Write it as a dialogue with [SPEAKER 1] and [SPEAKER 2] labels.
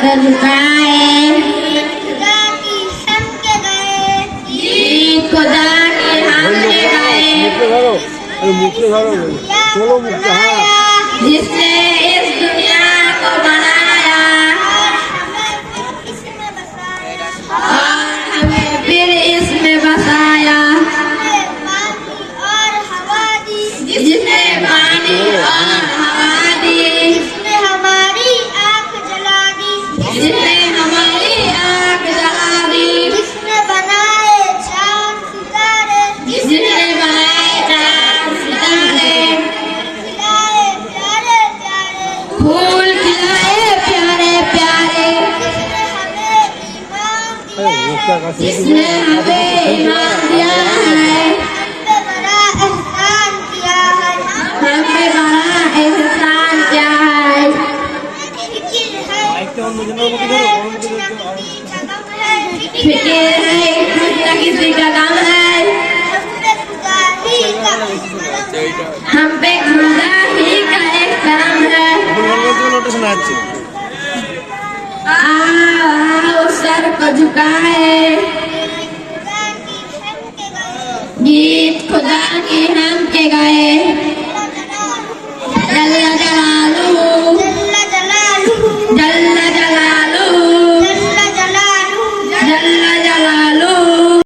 [SPEAKER 1] sir झुकाए,
[SPEAKER 2] खुदा की हम के गए,
[SPEAKER 1] गीत खुदा के हम के गाए, जिसने इस दुनिया को बनाया और हमें फिर इसमें बसाया, जिसने पानी और हवा दी,
[SPEAKER 2] जिसने हमारी आँख जला दी,
[SPEAKER 1] जिसने हमारी आँख जला दी,
[SPEAKER 2] जिसने बनाए चाँद सितारे,
[SPEAKER 1] जिसने बनाए चाँद सितारे,
[SPEAKER 2] खिलाए प्यारे प्यारे,
[SPEAKER 1] फूल खिलाए प्यारे प्यारे,
[SPEAKER 2] जिसने हमें ईमान दिया है,
[SPEAKER 1] जिसने हमें बड़ा एहसान किया है,
[SPEAKER 2] हम पे बड़ा
[SPEAKER 1] एहसान किया है, फिक्र है कुछ न किसी का गम है, हम पे खुदा ही का एक करम है, आओ सर को झुकाए, गीत खुदा के हम के गाए,